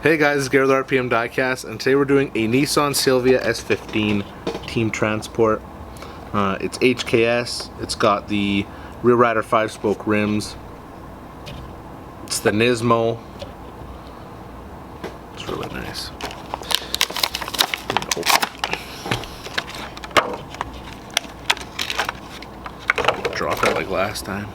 Hey guys, it's Garrett with RPM Diecast, and today we're doing a Nissan Silvia s15 team transport. It's HKS, it's got the rear rider 5-spoke rims, it's the Nismo, it's really nice. Drop it like last time.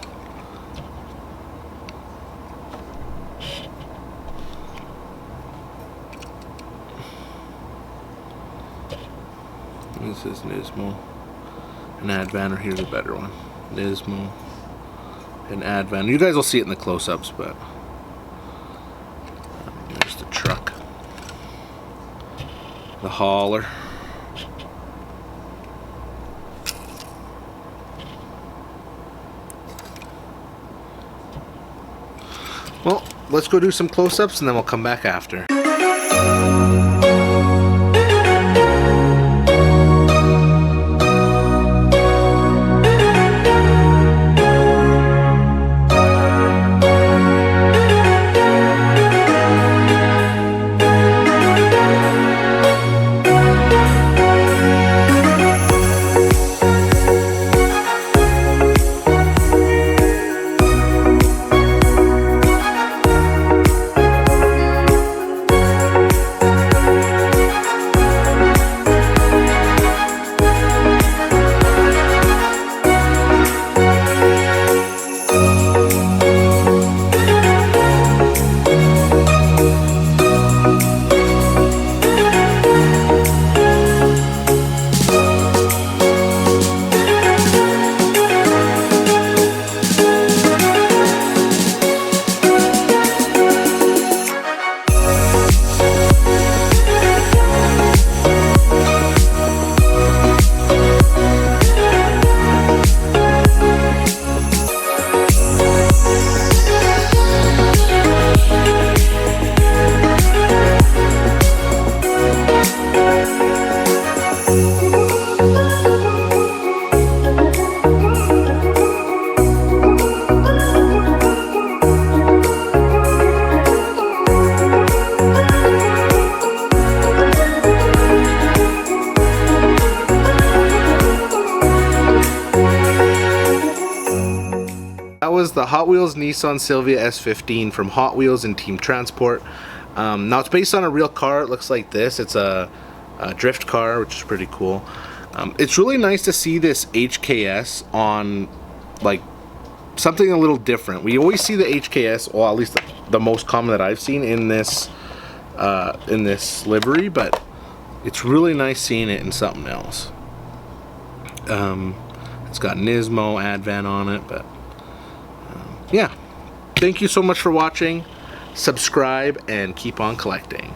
This is Nismo and Advan, or here's a better one. Nismo and Advan. You guys will see it in the close-ups, but there's the truck, the hauler. Well, let's go do some close-ups and then we'll come back after. That was the Hot Wheels Nissan Silvia s15 from Hot Wheels and Team Transport. Now it's based on a real car. It looks like this. It's a drift car, which is pretty cool. It's really nice to see this HKS on like something a little different. We always see the HKS, well, at least the most common that I've seen in this livery, but it's really nice seeing it in something else. It's got Nismo, Advan on it, but yeah. Thank you so much for watching. Subscribe and keep on collecting.